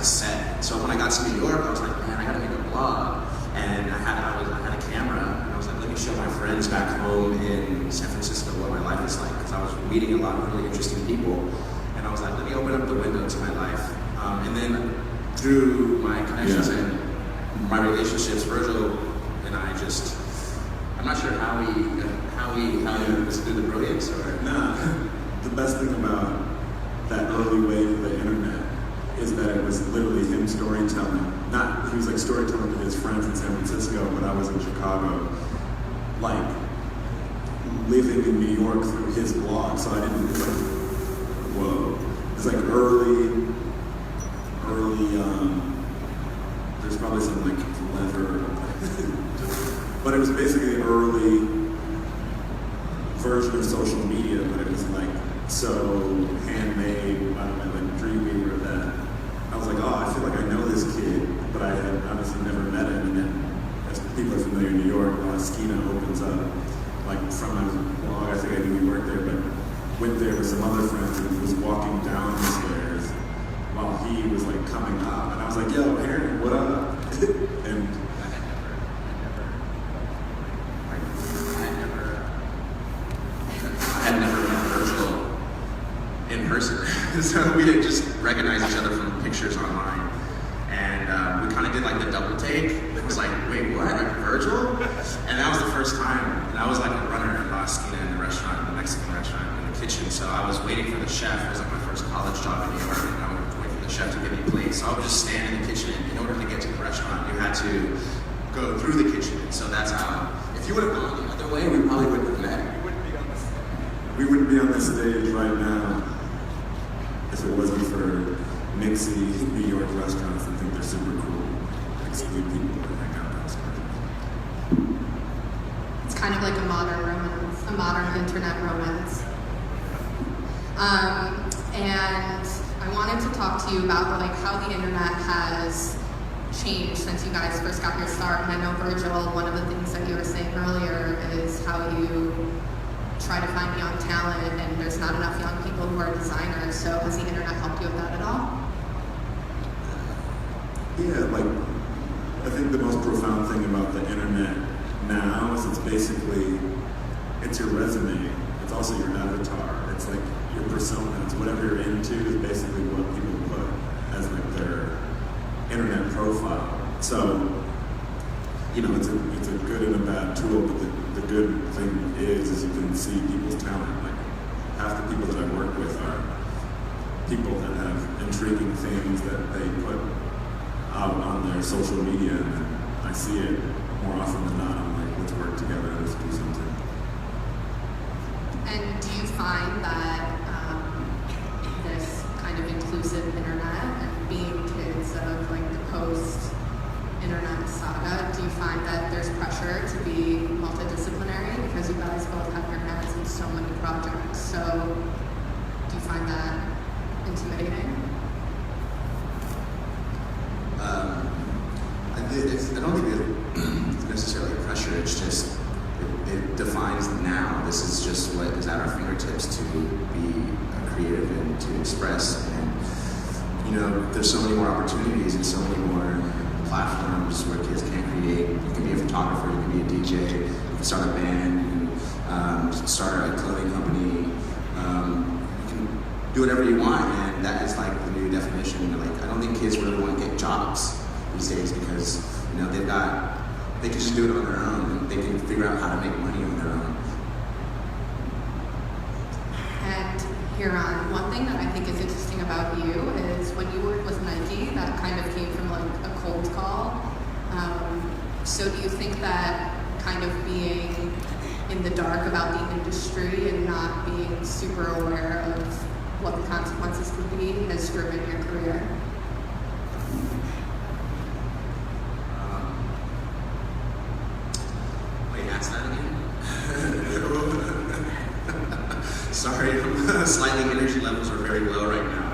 set. So when I got to New York, I was like, man, I gotta make a blog. And I had a camera, and I was like, let me show my friends back home in San Francisco what my life is like, because I was meeting a lot of really interesting people. And I was like, let me open up the window to my life. And then through my connections and my relationships, Virgil and I just, I'm not sure how we was through the brilliance or. Nah, the best thing about that early wave of the internet is that it was literally him storytelling. He was like storytelling to his friends in San Francisco, but I was in Chicago, like living in New York through his blog, so I didn't, it's like, whoa. It's like early, there's probably some like clever, but it was basically an early version of social media, but it was like so handmade by my like Dreamweaver that I was like, oh, I feel like I know this kid, but I had obviously never met him. And then, as people are familiar in New York, Skeena opens up, like from my blog, I think I knew he worked there, but went there with some other friends and was walking down the stairs while he was like coming up, and I was like, yo, Heron, what up? And I had never met Virgil in person. So we didn't just recognize each other from pictures online. And we kind of did like the double take. It was like, wait, what? Like Virgil? And that was the first time. And I was like a runner in Skeena in the restaurant, the Mexican restaurant, in the kitchen. So I was waiting for the chef. It was like my first college job in New York. And I would wait for the chef to give me plates. So I would just stand in the kitchen. In order to get to the restaurant, you had to go through the kitchen. So that's how, if you would have gone the other way, we probably wouldn't have met. we wouldn't be on this stage right now if it wasn't for Nixie New York restaurants that think they're super cool. Exclude people that hang out downstairs. It's kind of like a modern romance, a modern internet romance. And I wanted to talk to you about like how the internet has changed since you guys first got your start. And I know, Virgil, one of the things that you were saying earlier is how you try to find young talent and there's not enough young people who are designers. So has the internet helped you with that at all? Yeah, like, I think the most profound thing about the internet now is it's basically, it's your resume. It's also your avatar. It's like your persona. It's whatever you're into is basically what people put as like their internet profile. So, you know, it's a good and a bad tool, but the good thing is you can see people's talent. Like, half the people that I work with are people that have intriguing things that they put out on their social media, and I see it more often than not. I'm like, let's work together, let's do something. And do you find that this kind of inclusive internet and being kids of like the post-internet saga, do you find that there's pressure to be multidisciplinary because you guys both have your hands in so many projects? So do you find that intimidating? I don't think it's necessarily pressure, it's just, it defines now. This is just what is at our fingertips to be creative and to express. And, you know, there's so many more opportunities and so many more platforms where kids can create. You can be a photographer, you can be a DJ, you can start a band, you can start a clothing company, you can do whatever you want, and that is like the new definition. Like, I don't think kids really want to get jobs these days because, you know, they can just do it on their own and they can figure out how to make money on their own. And Heron, one thing that I think is interesting about you is when you worked with Nike, that kind of came from like a cold call. So do you think that kind of being in the dark about the industry and not being super aware of what the consequences could be has driven your career? Ask that again? Sorry, slightly energy levels are very low right now.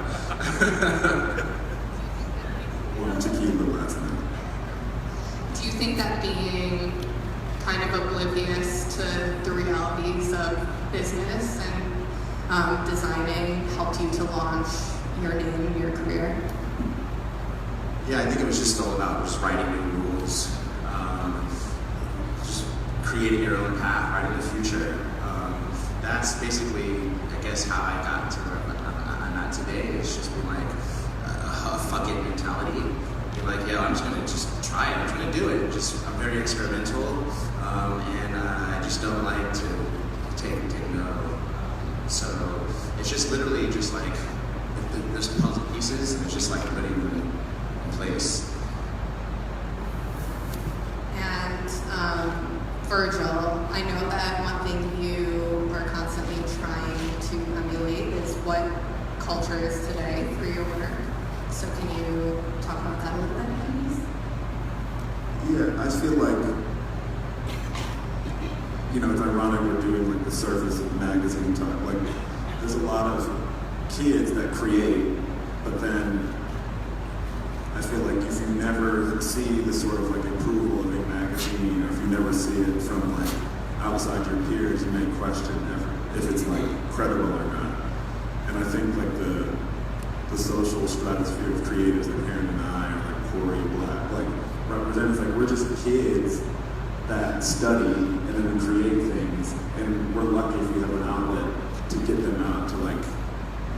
One tequila last night. Do you think that being kind of oblivious to the realities of business and designing helped you to launch your name, your career? Yeah, I think it was just all about just writing new rules, just creating your own path, writing the future. That's basically, I guess, how I got to where I'm at today. It's just been like a fuck it mentality. You're like, yo, I'm just gonna just try it. I'm just gonna do it. I'm very experimental, and I just don't like to take no. So it's just literally just like there's puzzle pieces, and it's just like putting them in place. And Virgil, I know that one thing you are constantly trying to emulate is what culture is today through your work. So can you talk about that a little bit, please? Yeah, I feel like, it's ironic we're doing like the surface of magazine talk. Like, there's a lot of kids that create, but then I feel like if you never see the sort of like approval of a magazine, or if you never see it from like outside your peers, you may question if it's like credible or not. And I think like the social stratosphere of creatives like Heron and I, or like Corey Black, like represents like we're just kids that study and then create things, and we're lucky if we have an outlet to get them out to like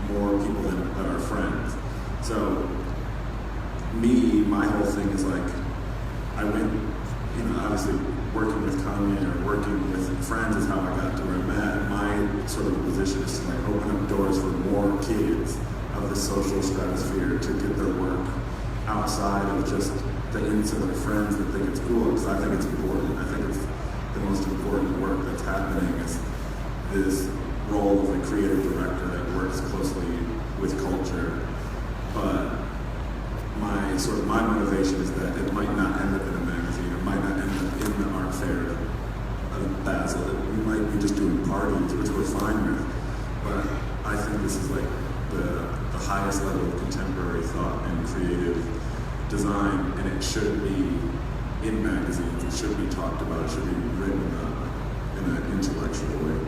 more people that are friends. So my whole thing is like, I went, obviously working with Kanye or working with friends is how I got to where I'm at. And my sort of position is to like open up doors for more kids of the social stratosphere to get their work outside of just the insular friends that think it's cool, because I think it's important. I think it's the most important work that's happening is this role of a creative director that works closely with culture. But my motivation is that it might not end up in a magazine, it might not end up in the art fair of Basel. We might be just doing parties, which we're fine with. But I think this is like the highest level of contemporary thought and creative design, and it should be in magazines, it should be talked about, it should be written about in an intellectual way.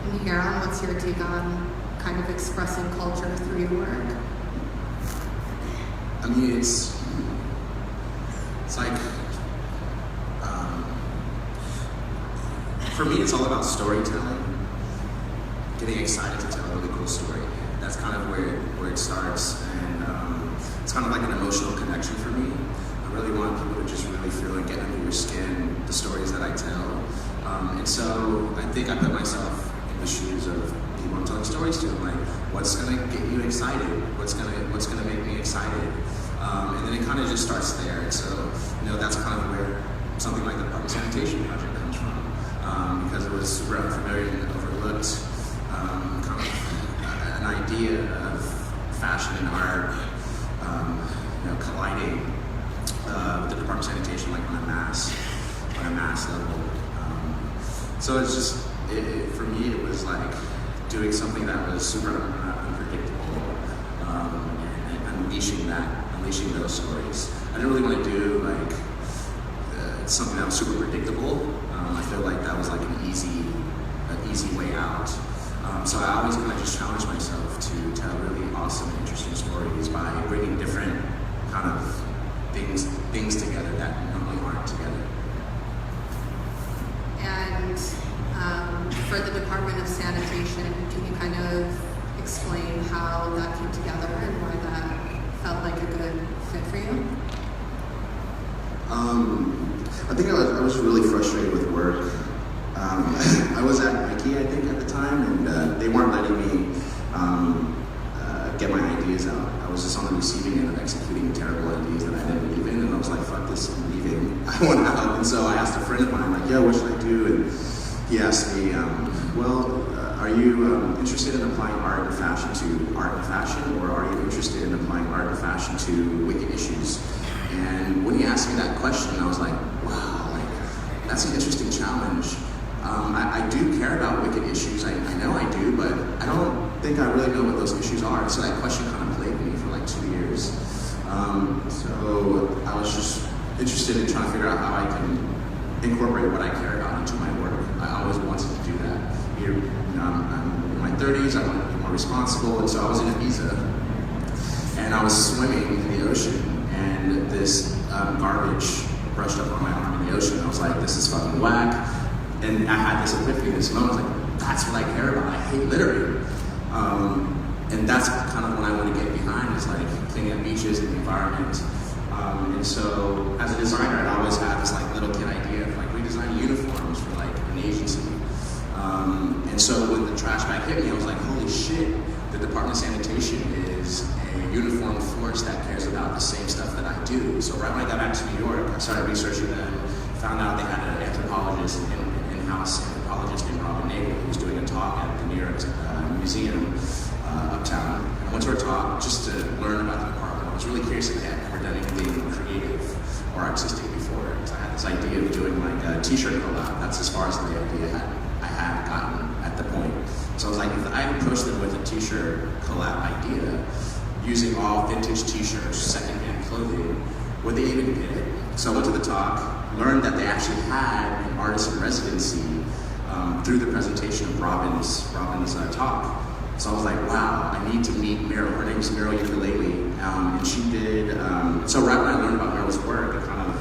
And Heron, what's your take on kind of expressing culture through your work? I mean, it's like, for me, it's all about storytelling, getting excited to tell a really cool story. That's kind of where it starts, and it's kind of like an emotional connection for me. I really want people to just really feel and get under your skin the stories that I tell. And so I think I put myself in the shoes of people I'm telling stories to. I'm like, what's gonna get you excited? What's gonna make me excited? And then it kind of just starts there. And so, that's kind of where something like the Sanitation project comes from, because it was super unfamiliar and overlooked, kind of an idea of fashion and art, colliding with the Department of Sanitation, like on a mass level. So it's just, for me, it was like doing something that was super unpredictable, and unleashing those stories. I didn't really want to do like something that was super predictable. I feel like that was like an easy way out. So I always kind of just challenge myself to tell really awesome and interesting stories by bringing different kind of things together that normally aren't together. And for the Department of Sanitation, can you kind of explain how that came together and why that felt like a good fit for you? I think I was really frustrated with work. I was at Nike, I think, at the time, and they weren't letting me get my ideas out. I was just on the receiving end of executing terrible ideas that I didn't believe in, and I was like, fuck this, I'm leaving. I want out. And so I asked a friend of mine, like, yo, what should I do? And he asked me, are you interested in applying art and fashion to art and fashion, or are you interested in applying art and fashion to wicked issues? And when he asked me that question, I was like, wow, like, that's an interesting challenge. I do care about wicked issues, I know I do, but I don't think I really know what those issues are. So that question kind of plagued me for like 2 years. So I was just interested in trying to figure out how I can incorporate what I care about into my work. I always wanted to do that. I'm in my 30s, I want to be more responsible, and so I was in Ibiza. and I was swimming in the ocean, and this garbage brushed up on my arm in the ocean. I was like, this is fucking whack. And I had this epiphany, this moment. I was like, that's what I care about. I hate littering. And that's kind of what I want to get behind, is like cleaning up beaches and the environment. And so as a designer, I'd always had this like little kid idea of like redesigning uniforms for like an agency. And so when the trash bag hit me, I was like, holy shit, the Department of Sanitation is a uniformed force that cares about the same stuff that I do. So right when I got back to New York, I started researching them, found out they had an anthropologist, in-house anthropologist named Robin Nagel, who was doing a talk at the New York Museum uptown. I went to her talk just to learn about the department. I was really curious if they had ever done anything creative or artistic before. Because I had this idea of doing like a t-shirt collab. That's as far as the idea I had gotten at the point. So I was like, if I approached them with a t-shirt collab idea, using all vintage t-shirts, secondhand clothing, would they even get it? So I went to the talk, learned that they actually had an artist in residency through the presentation of Robin's talk. So I was like, wow, I need to meet Meryl. Her name is Meryl Ukulele, and she did, so right when I learned about Meryl's work, it kind of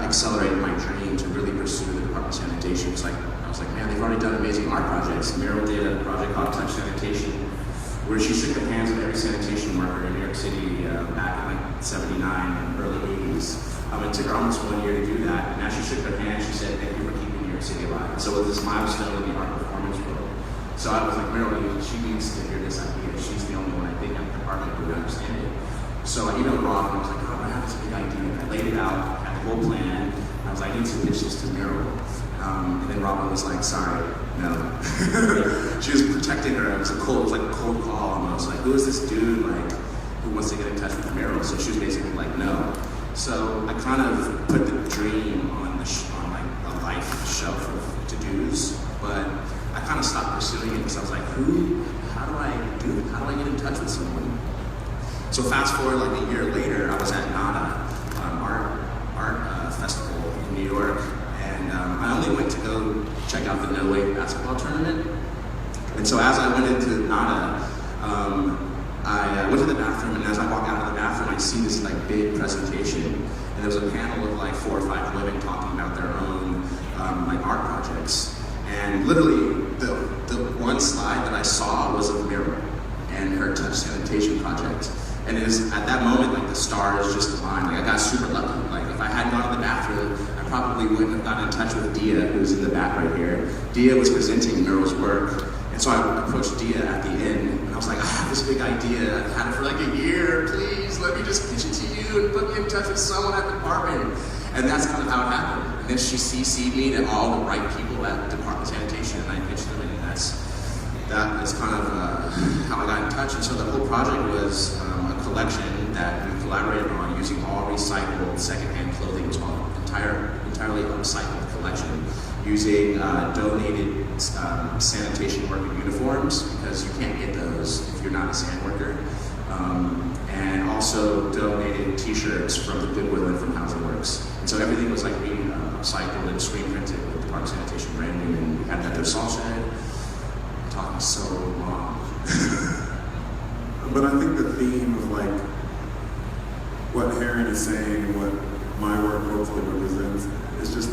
accelerated my dream to really pursue the Department of Sanitation. I was like, man, they've already done amazing art projects. Meryl did a project called Touch Sanitation, where she shook the hands of every sanitation worker in New York City back in like 79 and early 80s. It took her almost 1 year to do that, and as she shook her hand, she said, thank you for keeping New York City alive. And so it was this milestone in the art performance world. So I was like, Meryl, she needs to hear this idea. She's the only one I think in the department who would understand it. So I emailed Rob, and I was like, oh, I have this big idea. I laid it out, had the whole plan, and I was like, I need to pitch this to Meryl. And then Robin was like, sorry, no. She was protecting her. It was like a cold call almost. Like, who is this dude like who wants to get in touch with Meryl? So she was basically like, no. So I kind of put the dream on like a life shelf of to-dos, but I kind of stopped pursuing it because I was like, how do I get in touch with someone? So fast forward like a year later, I was at NADA, art festival in New York, and I only went to go check out the No Way basketball tournament. And so as I went into NADA, I went to the bathroom, and as I walk out of the bathroom, I see this like big presentation, and there was a panel of like 4 or 5 women talking about their own like art projects. And literally, the one slide that I saw was of Meryl and her Touch Sanitation project. And it was at that moment, like the stars just aligned. Like I got super lucky. Like if I hadn't gone to the bathroom, I probably wouldn't have gotten in touch with Dia, who's in the back right here. Dia was presenting Meryl's work. And so I approached Dia at the end, and I was like, I have this big idea. I've had it for like a year. Please, let me just pitch it to you and put me in touch with someone at the department. And that's kind of how it happened. And then she CC'd me to all the right people at the Department of Sanitation, and I pitched them, and that is kind of how I got in touch. And so the whole project was a collection that we collaborated on using all recycled secondhand clothing. It was called entirely upcycled collection, using donated sanitation worker uniforms, because you can't get those if you're not a sand worker. And also donated t-shirts from the Goodwill and from Housing Works. And so everything was like upcycled and screen printed with the Park Sanitation branding, and we had that at their salt shed. I'm talking so long. But I think the theme of like what Heron is saying and what my work hopefully represents is just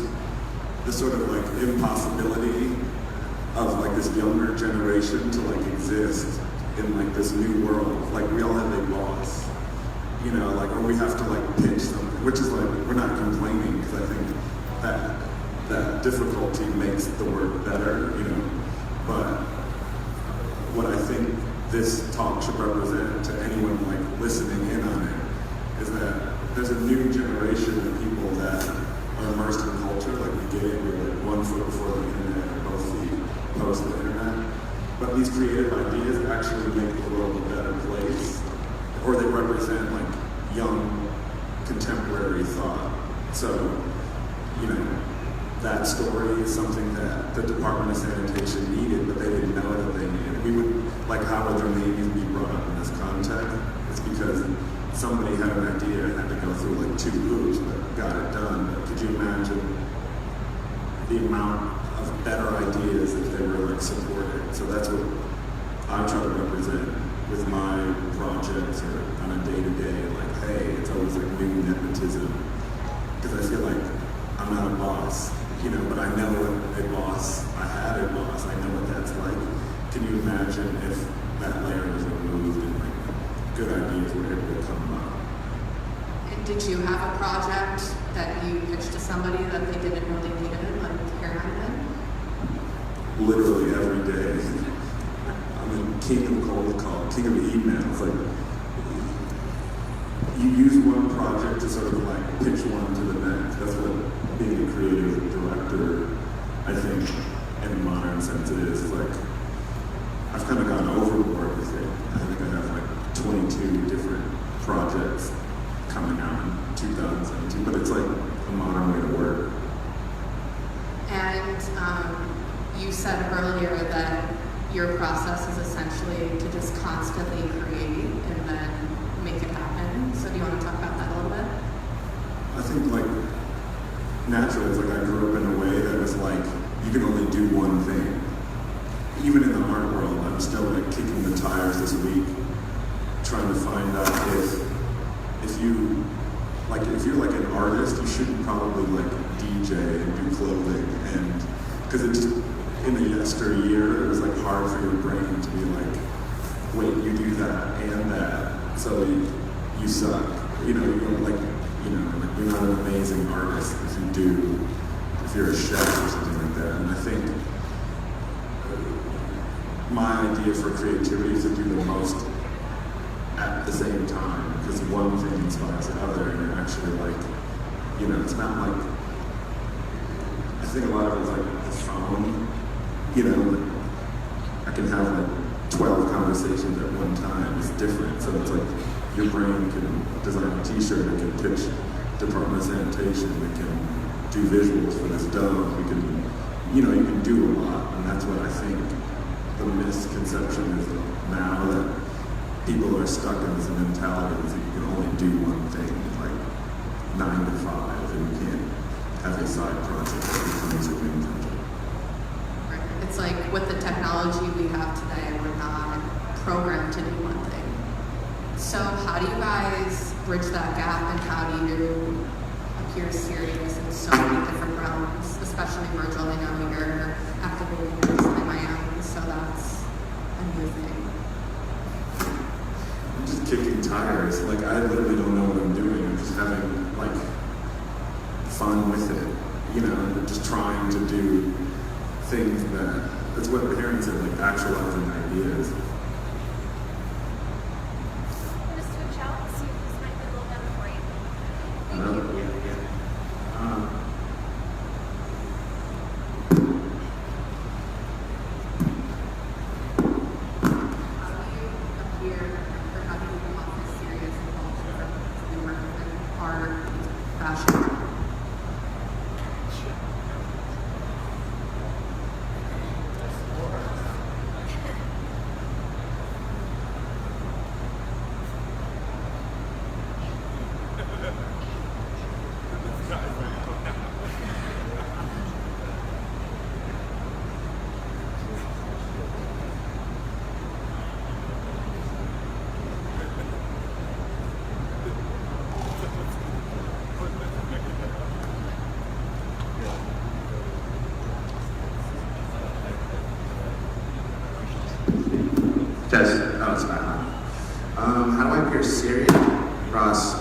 this sort of like impossibility of like this younger generation to like exist in like this new world. Like we all have a boss, you know, like, or we have to like pitch something, which is like, we're not complaining, because I think that difficulty makes the work better, you know. But what I think this talk should represent to anyone like listening in on it is that there's a new generation of people that are immersed in culture. Like we get it, we're like 1 foot before the internet, or both feet post the internet. But these creative ideas actually make the world a better place, or they represent like young contemporary thought. So, you know, that story is something that the Department of Sanitation needed, but they didn't know that they needed. We would, like, how would their names be brought up in this context? It's because somebody had an idea and had to go through like 2 hoops, but got it done. But could you imagine the amount of better ideas if they were like supported? So that's what I try to represent with my projects or on a day-to-day, like, hey, it's always like new nepotism. Because I feel like I'm not a boss, you know, but I know what a boss, I had a boss, I know what that's like. Can you imagine if that layer was removed and like good ideas were able to come up? And did you have a project that you pitched to somebody that they didn't know they needed, like Heron did? Literally every day. I'm the king of cold call, king of emails. Like, you use one project to sort of like pitch one to the next. That's what being a creative director, I think, in a modern sense it is. It's like, I've kind of gone overboard with it. I think I have like 22 different projects coming out in 2017, but it's like a modern way to work. And you said earlier that your process is essentially to just constantly create and then make it happen. So do you want to talk about that a little bit? I think like naturally, it's like I grew up in a way that was like, you can only do one thing. Even in the art world, I'm still like kicking the tires this week, trying to find out if you, like, if you're like an artist, you shouldn't probably like DJ and do clothing, and because it's in the yesteryear, it was like hard for your brain to be like, wait, you do that and that, so you suck. You know, you're like, you know, like you're not an amazing artist if you're a chef or something like that. And I think my idea for creativity is to do the most at the same time, because one thing inspires the other, and you're actually like, you know, it's not like, I think a lot of it is like the phone, you know, I can have like 12 conversations at one time, it's different, so it's like, your brain can design a t-shirt, it can pitch Department of Sanitation, it can do visuals for this dome, we can, you know, you can do a lot, and that's what I think the misconception is now, that people are stuck in this mentality that you can only do one thing, like 9 to 5, and you can't have a side project that becomes your main project. Right. It's like with the technology we have today, we're not programmed to do one thing. So how do you guys bridge that gap, and how do you appear serious in so many different realms, especially Virgil? I know you're actively in Miami, so that's a new thing. I'm just kicking tires. Like, I literally don't know what I'm doing. I'm just having, like, fun with it. You know, and just trying to do things that's what Heron said, like, actualizing ideas. I'm going to switch out and see if this might be a little better for you. Thank you. Test. Oh, it's not on. How do I appear serious across?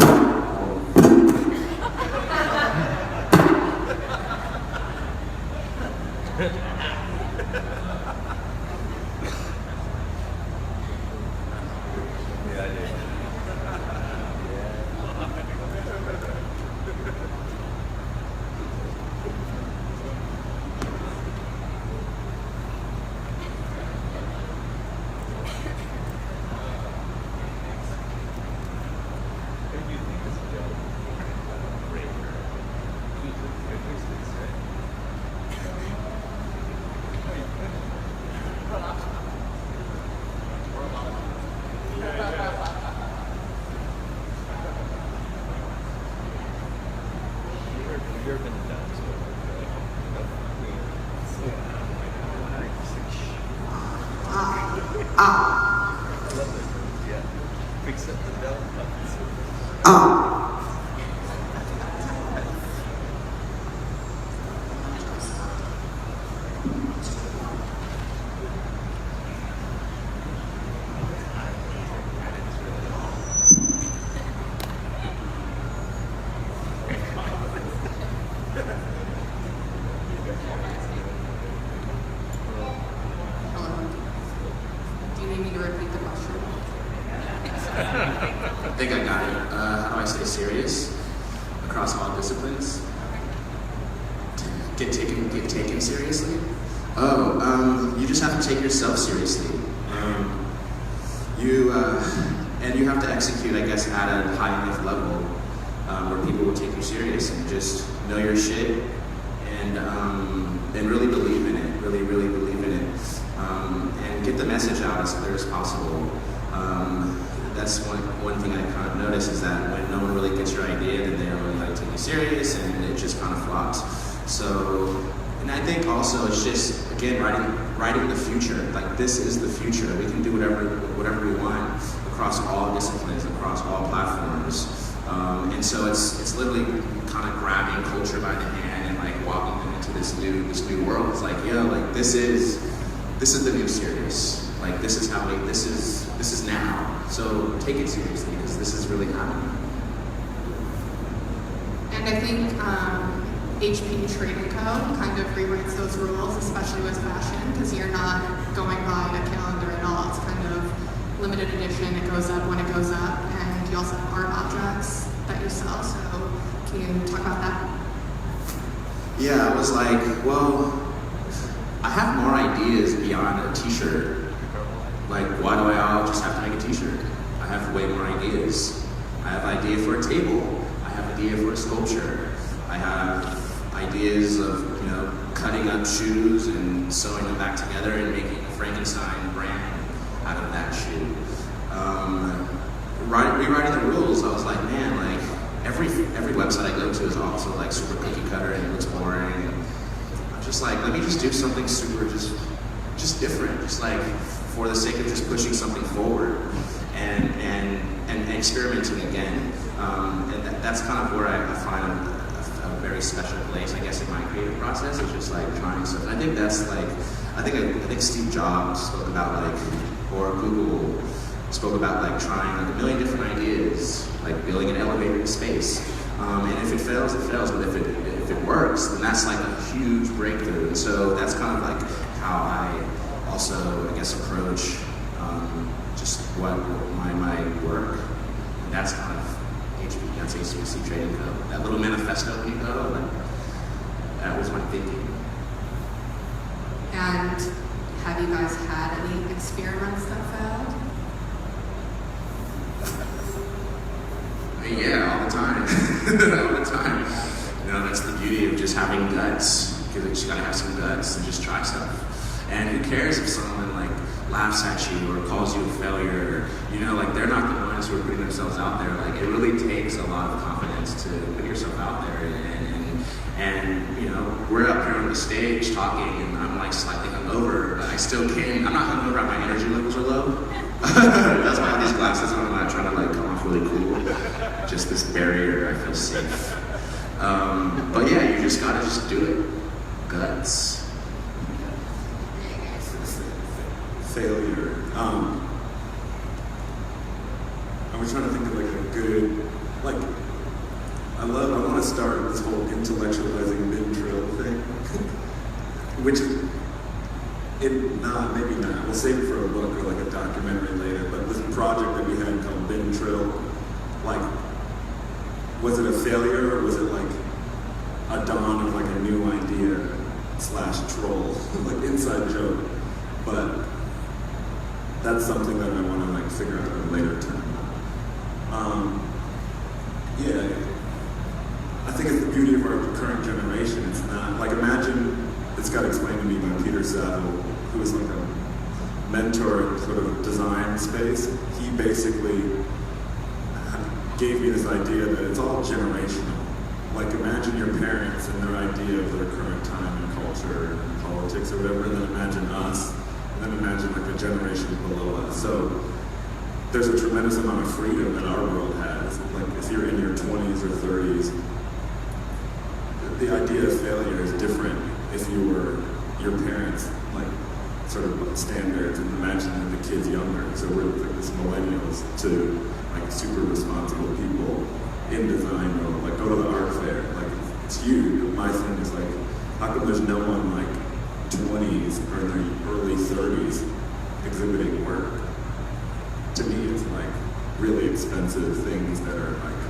how do I say serious across all disciplines? Get taken seriously? You just have to take yourself seriously. And you have to execute, I guess, at a high enough level where people will take you serious and just know your shit and really believe in it, really believe in it, and get the message out as clear as possible. That's one thing I kind of notice is that when no one really gets your idea, then they don't really like take you serious, and it just kind of flops. So, and I think also it's just, again, writing the future. Like, this is the future. We can do whatever we want across all disciplines, across all platforms. And so it's literally kind of grabbing culture by the hand and like walking them into this new world. It's like, yo, like this is the new serious. Like this is now. So take it seriously because this is really happening. And I think HP Trading Co. kind of rewrites those rules, especially with fashion, because you're not going by a calendar at all. It's kind of limited edition. It goes up when it goes up, and you also have art objects that you sell. So can you talk about that? Yeah, I was like, well, I have more ideas beyond a t-shirt. Like, why do I all just have to make a t-shirt? I have way more ideas. I have idea for a table. I have idea for a sculpture. I have ideas of, cutting up shoes and sewing them back together and making a Frankenstein brand out of that shoe. Rewriting the rules, I was like, man, like, every website I go to is also like super cookie cutter and it looks boring. And I'm just like, let me just do something super just different, just like for the sake of just pushing something forward and experimenting again. And that's kind of where I find a very special place, I guess, in my creative process. It's just like trying stuff. And I think that's like, I think Steve Jobs spoke about like, or Google spoke about like trying like a million different ideas, like building an elevator in space. And if it fails, it fails. But if it works, then that's like a huge breakthrough. And so that's kind of like how I also, I guess, approach just what my work. And that's kind of HP, that's HBC Trading Co. That little manifesto when you go, like, that was my thinking. And have you guys had any experiments that failed? Yeah, all the time. All the time. That's the beauty of just having guts. Because you just gotta have some guts and just try stuff. And who cares if someone like laughs at you or calls you a failure? Like they're not the ones who are putting themselves out there. Like it really takes a lot of confidence to put yourself out there. And we're up here on the stage talking, and I'm like slightly hungover, but I still can. I'm not hungover. My energy levels are low. That's why I have these glasses on. I'm not trying to like come off really cool. Just this barrier. I feel safe. But yeah, you just gotta just do it. Guts. Failure. I was trying to think of like a good, like, I want to start this whole intellectualizing mid-drill thing, which maybe not. We'll save it for a book or like a documentary later. But this project that we had called Bin Trill, like, was it a failure or was it like a dawn of like a new idea / troll, like inside joke? But that's something that I want to like figure out at a later time. Yeah, I think it's the beauty of our current generation. It's not like, imagine, it's got explained to me by Peter Saville, who is like a mentor in sort of design space. He basically gave me this idea that it's all generational. Like, imagine your parents and their idea of their current time and culture and politics or whatever, and then imagine us, and then imagine like the generation below us. So there's a tremendous amount of freedom that our world has. Like, if you're in your 20s or 30s, the idea of failure is different if you were your parents, like, sort of standards, and imagine the kids younger. So we're like this millennials to like super responsible people in design world, like go to the art fair, like it's you. My thing is like, how come there's no one like 20s or in their early 30s exhibiting work? To me, it's like really expensive things that are like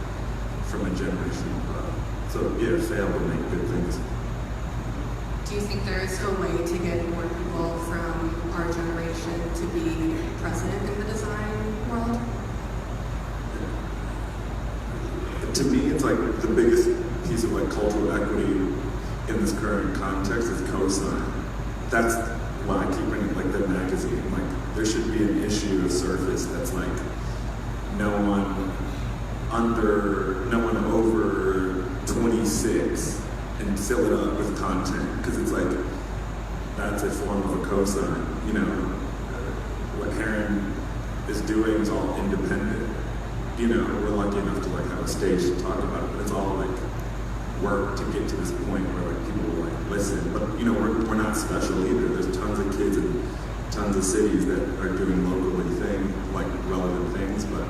from a generation above. So yeah, fail to make good things. Do you think there is a way to get more people from our generation to be present in the design world? To me, it's like the biggest piece of like cultural equity in this current context is cosign. That's why I keep bringing like the magazine. Like there should be an issue of Surface that's like no one over 26 and fill it up with content, because it's like that's a form of a cosign. You know, what Heron is doing is all independent. You know, we're lucky enough to like have a stage to talk about it, but it's all like work to get to this point where like people will like listen. But you know, we're not special either. There's tons of kids in tons of cities that are doing locally like relevant things, but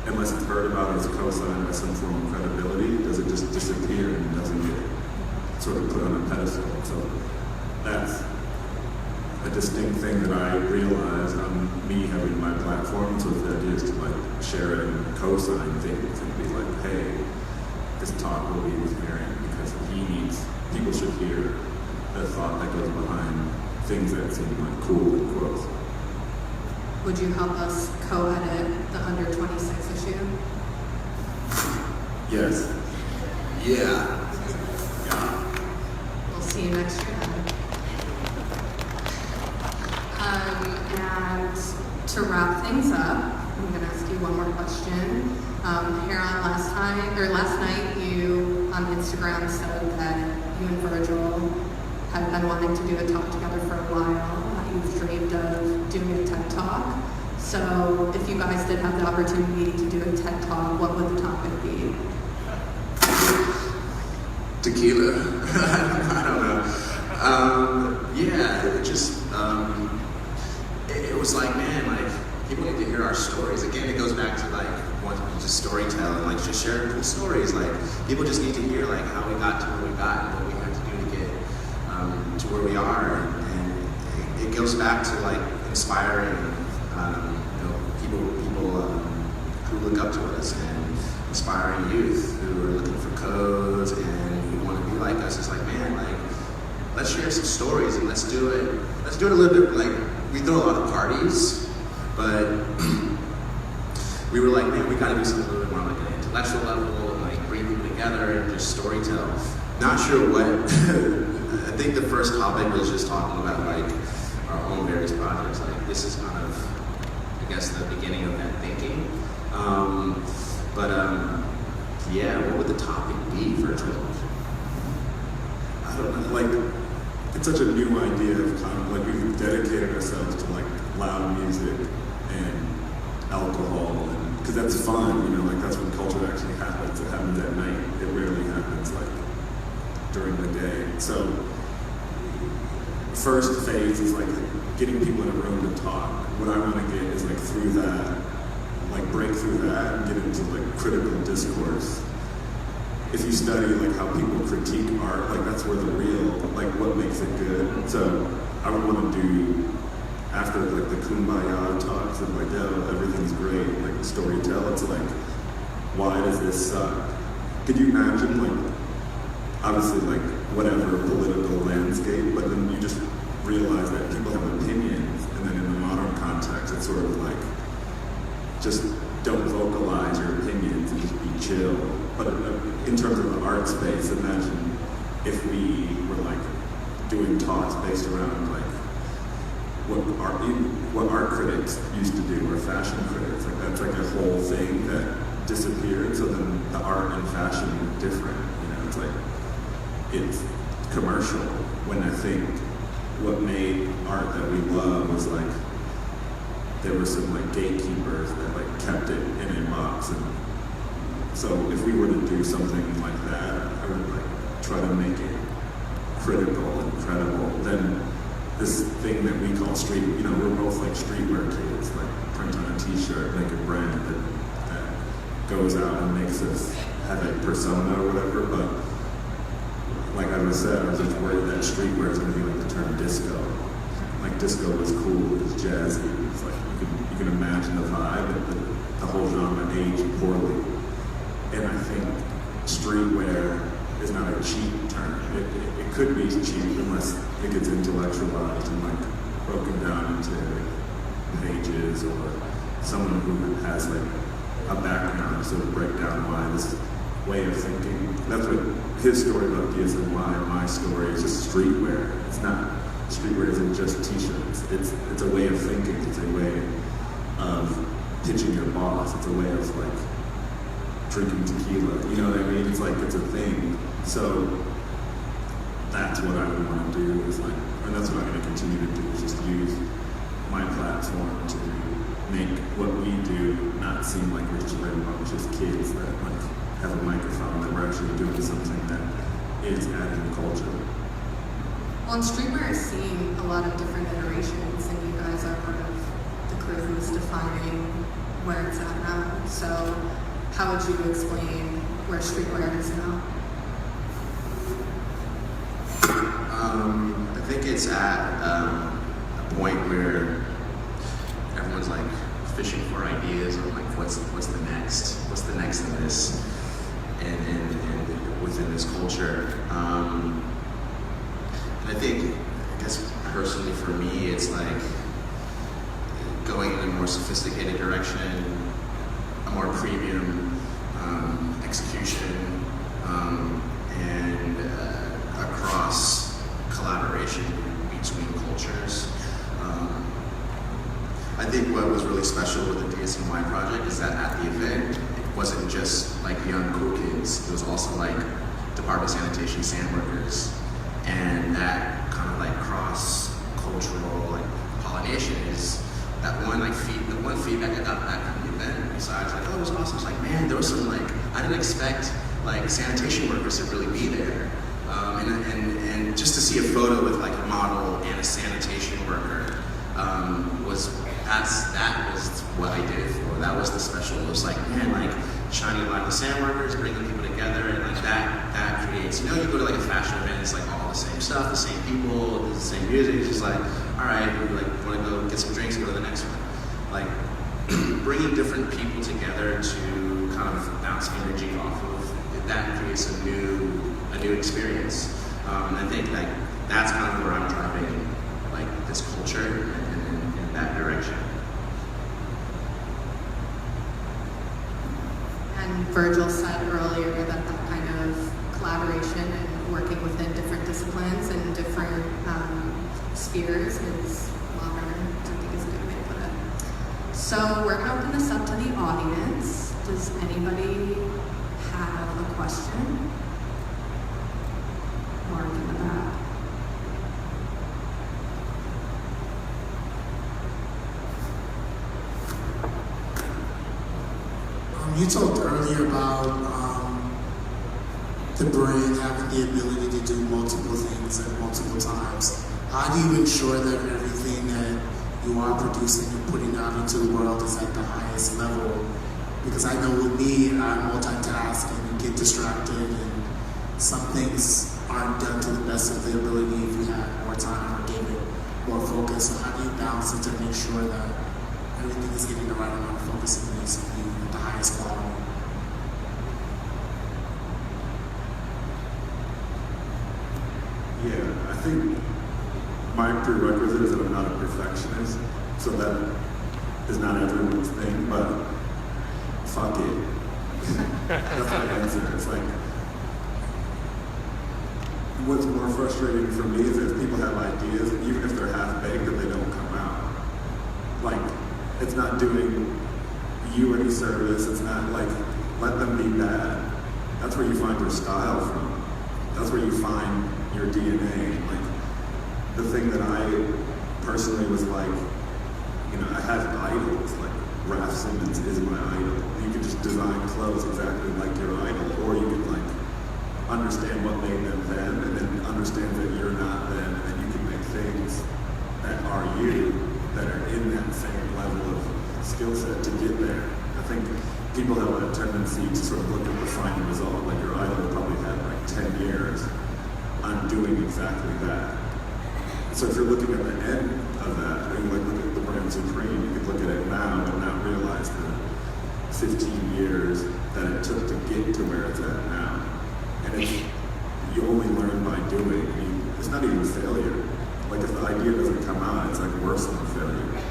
unless it's heard about as co-signed by some form of credibility, does it just disappear and doesn't get sort of put on a pedestal? So that's a distinct thing that I realized on me having my platform. So the idea is to like share it and co-sign things and be like, hey, this talk will be with Heron because people should hear the thought that goes behind things that seem like cool in quotes. Would you help us co-edit the under 26 issue? Yes. Yeah. We'll see you next year then. And to wrap things up, I'm going to ask you one more question. Heron, last night you on Instagram said that you and Virgil had been wanting to do a talk together for a while. You've dreamed of doing a TED Talk. So if you guys did have the opportunity to do a TED Talk, what would the topic be? Tequila. I don't know. It was like, man, like people need to hear our stories. Again, it goes back to like wanting to just storytell and like just share cool stories. Like people just need to hear like how we got to where we got and what we have to do to get to where we are. And it goes back to like inspiring, people who look up to us, and inspiring youth who are looking for codes and who want to be like us. It's like, man, like let's share some stories and let's do it. Let's do it a little bit. Like we throw a lot of parties, but we were like, man, we got to do something a little bit more like an intellectual level and like bring people together and just storytell. Not sure what. I think the first topic was just talking about like our own various projects. Like this is kind of, I guess, the beginning of that thinking. Yeah, what would the topic be, Virgil? I don't know, like, it's such a new idea of kind of, like, we've dedicated ourselves to, like, loud music and alcohol, and, because that's fun, you know, like, that's when culture actually happens. It happens at night. It rarely happens, like, during the day. So, first phase is, like, getting people in a room to talk. What I want to get is, like, through that, like, break through that and get into, like, critical discourse. If you study like how people critique art, like that's where the real, like what makes it good. So I would want to do, after like the kumbaya talks and like, oh, everything's great, like storytell, it's like, why does this suck? Could you imagine like, obviously like whatever political landscape, but then you just realize that people have opinions, and then in the modern context, it's sort of like, just don't vocalize your opinions and just be chill. But in terms of the art space, imagine if we were like doing talks based around like what art critics used to do, or fashion critics. Like that's like a whole thing that disappeared. So then the art and fashion are different. You know, it's like it's commercial. When I think what made art that we love was like there were some like gatekeepers that like kept it in a box. And so if we were to do something like that, I would like try to make it critical and credible. Then this thing that we call street, you know, we're both like streetwear kids, like print on a t-shirt, make a brand that goes out and makes us have a persona or whatever. But like I was said, I was just worried that streetwear is going to be like the term disco. Like disco was cool, it was jazzy. It's like you can imagine the vibe, but the whole genre aged poorly. And I think streetwear is not a cheap term. It could be cheap unless it gets intellectualized and like broken down into pages, or someone who has like a background to sort of break down why this way of thinking. That's what his story about DSNY, my story, is just streetwear. It's not, streetwear isn't just t-shirts. It's a way of thinking. It's a way of pitching your boss. It's a way of like drinking tequila. You know what I mean? It's like, it's a thing. So that's what I would want to do, is like, and that's what I'm going to continue to do, is just use my platform to make what we do not seem like we're just a bunch of kids that like have a microphone, that we're actually doing something that is adding to culture. Well, and streetwear is seeing a lot of different iterations, and you guys are part of the crew who's defining where it's at now. So how would you explain where streetwear is now? I think it's at a point where everyone's like fishing for ideas of like what's the next in this and within this culture. And I think, I guess personally for me, it's like going in a more sophisticated direction, a more premium execution, and across collaboration between cultures. I think what was really special with the DSNY project is that at the event, it wasn't just like young cool kids. It was also like Department of Sanitation sand workers, and that kind of like cross-cultural like pollination is that one like the one feedback I got back from the event. Besides like, oh, it was awesome. It's like, man, there was some like I didn't expect like sanitation workers to really be there, and just to see a photo with like a model and a sanitation worker that was what I did it for. That was the special. It was like, man, like shining a light on the sand workers, bringing people together, and like that creates. You know, you go to like a fashion event, it's like all the same stuff, the same people, the same music. It's just like, all right, we like want to go get some drinks, go to the next one. Like bringing different people together to kind of bounce energy off of that creates a new experience. And I think like that's kind of where I'm driving like this culture in that direction. And Virgil said earlier that kind of collaboration and working within different disciplines and different spheres is modern, I think is a good way to put it. So we're going to open this up to the audience. Does anybody have a question? Mark in the back. You talked earlier about the brain having the ability to do multiple things at multiple times. How do you ensure that everything that you are producing and putting out into the world is at the highest level? Because I know with me, I multitask and get distracted, and some things aren't done to the best of their ability if you had more time or gave it more focus. So how do you balance it to make sure that everything is getting the right amount of focus and needs to be at the highest quality? Yeah, I think my prerequisite is that I'm not a perfectionist, so that is not everyone's thing, but fuck it. That's my answer. It's like, what's more frustrating for me is if people have ideas, and even if they're half-baked, that they don't come out. Like, it's not doing you any service. It's not like, let them be bad. That's where you find your style from. That's where you find your DNA. Like, the thing that I personally was like, you know, I have idols. Like, Raf Simons is my idol. You could just design clothes exactly like your idol, or you could like understand what made them them, and then understand that you're not them, and then you can make things that are you, that are in that same level of skill set to get there. I think people have a tendency to sort of look at the final result, like your idol probably had like 10 years on doing exactly that. So if you're looking at the end of that, and you like look at the brand Supreme, you could look at it now and not realize that 15 years that it took to get to where it's at now. And you only learn by doing. I mean, it's not even failure. Like if the idea doesn't come out, it's like worse than a failure.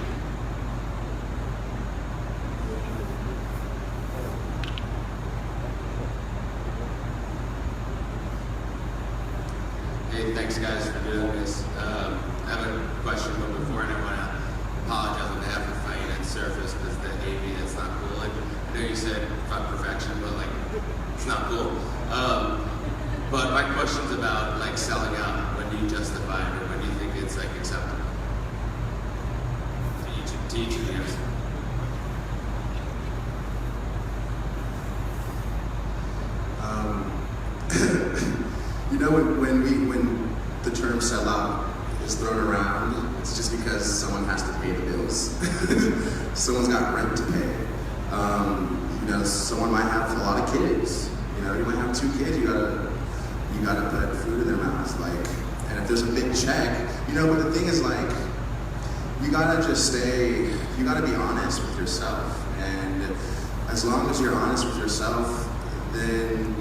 Hey, thanks guys for doing this. I have a question, but before I want to apologize on behalf of Finance Surface because the AV that's not cool. Like, I know you said fuck perfection, but like it's not cool. But my question's about like selling out. When do you justify it, or when do you think it's like acceptable? To each of you guys. You know, when the term sell out is thrown around, it's just because someone has to pay the bills. Someone's got rent to pay. You know, someone might have a lot of kids. You know, you might have 2 kids. You gotta put food in their mouths. Like, and if there's a big check, you know. But the thing is, like, you gotta be honest with yourself. And as long as you're honest with yourself, then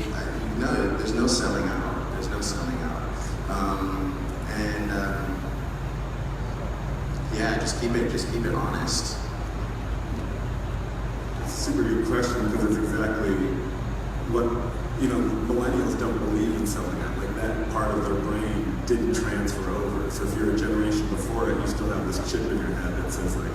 there's no selling out. There's no selling out. Yeah, just keep it honest. It's a super good question because it's exactly what, millennials don't believe in selling out. Like that part of their brain didn't transfer over. So if you're a generation before it, you still have this chip in your head that says like,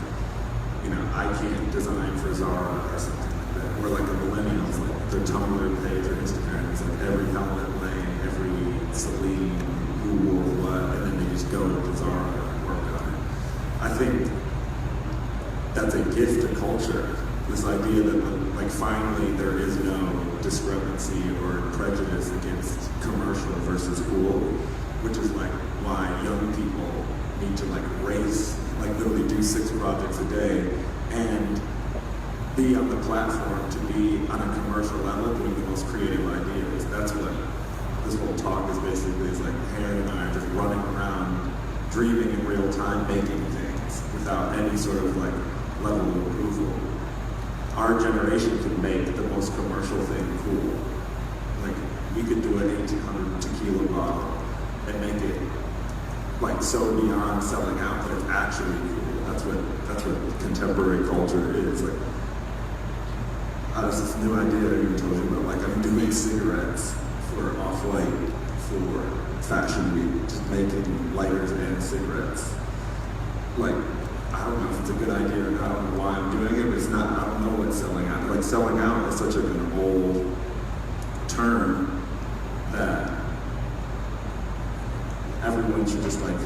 I can't design for Zara or something like that. Or like a millennials, like their Tumblr page or Instagram is like every Howlett Lane, every Celine, who wore what, and then they just go to Zara and work on it. I think that's a gift to culture. This idea that like finally there is no discrepancy or prejudice against commercial versus cool, which is like why young people need to like race, like literally do 6 projects a day and be on the platform to be on a commercial level doing the most creative ideas. That's what this whole talk is basically, is like Heron and I are just running around dreaming in real time, making things without any sort of like level of approval. Our generation can make the most commercial thing cool. Like we could do an 1800 tequila bottle and make it like so beyond selling out that it's actually cool. That's what contemporary culture is. Like there's this new idea that I even told you about. Like I'm doing cigarettes for Off-White for Fashion Week, just making lighters and cigarettes. Like I don't know if it's a good idea or not. I don't know why I'm doing it, but it's not. I don't know what's selling out. Like selling out is such an old term that everyone should just like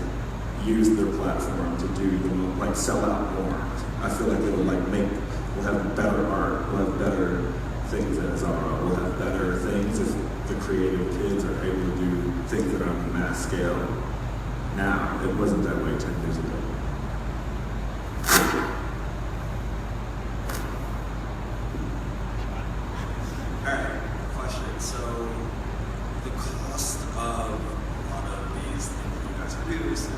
use their platform to do like sell out more. I feel like it'll like we'll have better art, we'll have better things at Zara, we'll have better things if the creative kids are able to do things that are on a mass scale now. It wasn't that way 10 years ago. Alright, question. So, the cost of a lot of these things that you guys produce, and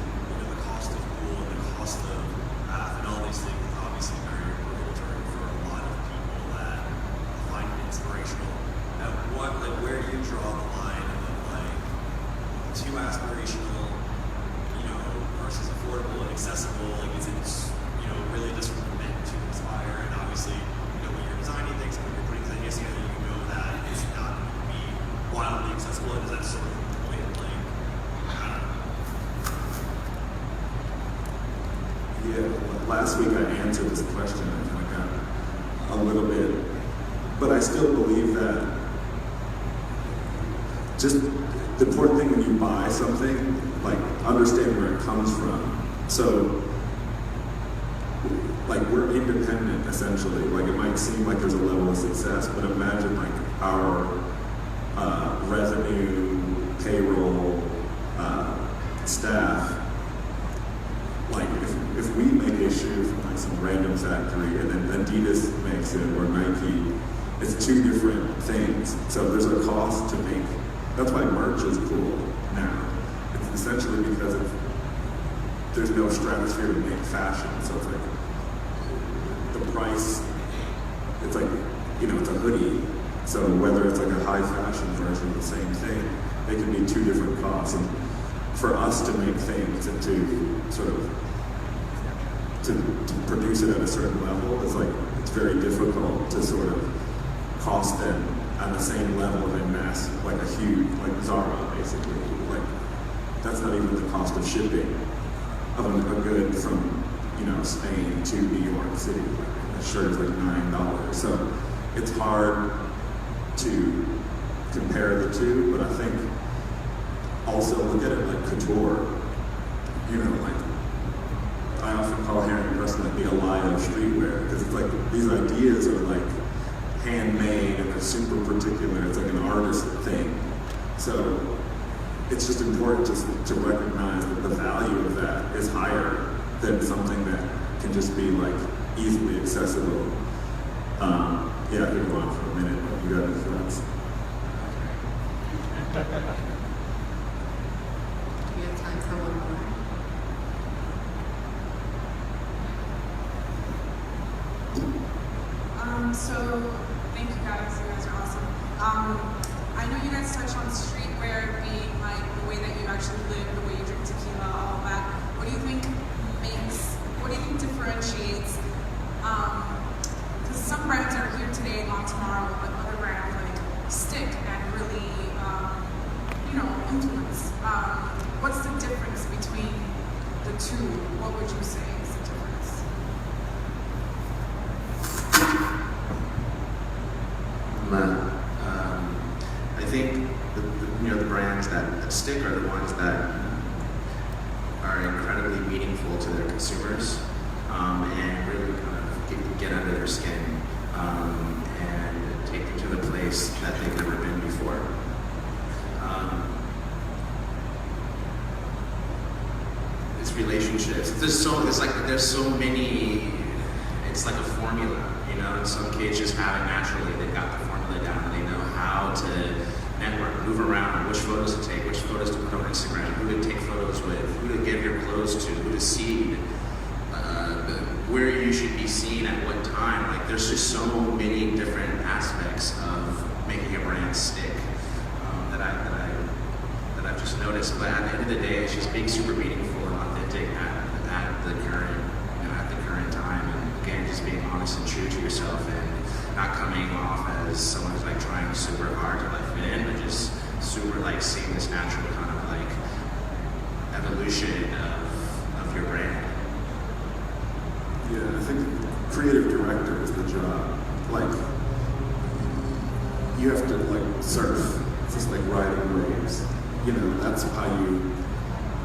the cost of wool and the cost of math and all these things is obviously very revelatory for a lot of people that find it inspirational. At where do you draw the line of like too aspirational, versus affordable and accessible? Like, is it, really just meant to inspire? And obviously, when you're designing things, when you're putting things together, you know that it's not going to be wildly accessible. And is that sort of the point? Like, I don't know. Yeah, last week I answered this question and I got a little bit, but I still believe that just the important thing when you buy something, like understand where it comes from. So, like we're independent essentially. Like it might seem like there's a level of success, but imagine like our revenue, payroll, staff. Like if we make a shoe from like some random factory and then Adidas makes it or Nike, it's 2 different things. So there's a cost to make. That's why merch is cool now. It's essentially because there's no stratosphere to make fashion. So it's like the price, it's like it's a hoodie. So whether it's like a high fashion version of the same thing, they can be two different costs. And for us to make things and to sort of to produce it at a certain level is like, it's very difficult to sort of cost them on the same level of a mass, like a huge, like Zara basically. Like, that's not even the cost of shipping of a good from, Spain to New York City. Like, a shirt is like $9. So it's hard to compare the two, but I think also look at it like couture. Like, I often call Heron Preston like the Abloh of streetwear, because it's like these ideas are like handmade and they're super particular. It's like an artist thing. So it's just important to recognize that the value of that is higher than something that can just be like easily accessible. I could go on for a minute, but you got any thoughts? We have time for one more. So thank you guys. You guys are awesome. I know you guys touched on streetwear being like the way that you actually live, the way you drink tequila, all that. What do you think differentiates? Because some brands are here today and not tomorrow, but other brands like stick and really, influence. What's the difference between the two? What would you say is the difference? I think the brands that stick are the ones that are incredibly meaningful to their consumers, and really kind of get under their skin, and take them to the place that they've never been before. It's relationships. There's so many. It's like a formula, In some cases, just have it naturally. They've got the formula down. They know how to network, move around, which photos to take, which photos to put on Instagram, who to take photos with, who to give your clothes to, who to seed, where you should be seen at what time. Like, there's just so many different aspects of making a brand stick that I've just noticed. But at the end of the day, it's just being super meaningful and authentic at the current time. And again, just being honest and true to yourself, and not coming off as someone who's like trying super hard to like fit in, but just super like seeing this natural kind of like evolution of your brand. Yeah, I think creative director is the job. Like, you have to like surf, just like riding waves. That's how you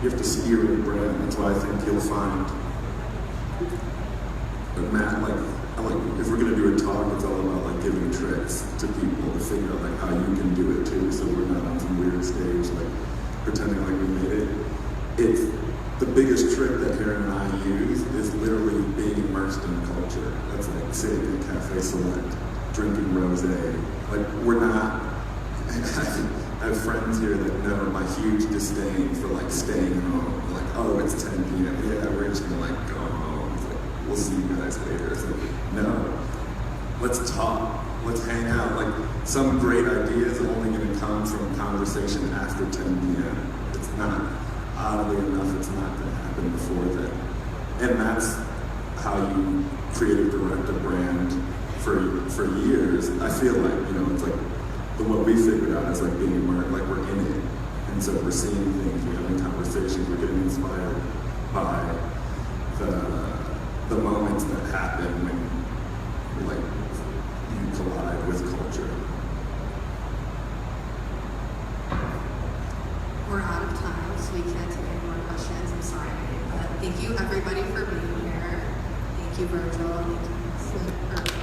have to see your own brand. That's why I think you'll find. But Matt, if we're gonna do a talk, it's all about like giving tricks to people to figure out like how you can do it too. So we're not on some weird stage like pretending like we made it. It's the biggest trick that Heron and I use is literally being immersed in culture. That's like sitting in Cafe Select, drinking rosé. Like, we're not. I have friends here that know my huge disdain for like staying home. They're like, oh, it's 10 p.m. Yeah, we're just gonna like go home. It's like, we'll see you guys later. It's like, no, let's talk, let's hang out. Like, some great ideas are only gonna come from conversation after 10 p.m. It's not, oddly enough, it's not gonna happen before then. And that's how you creative direct a brand for years. I feel like, it's like, what we figured out is like being immersed, like we're in it. And so we're seeing things, we're having conversations, we're getting inspired by the moments that happen when like you collide with culture. We're out of time, so we can't take any more questions. I'm sorry. But thank you everybody for being here. Thank you, Virgil. Thank you,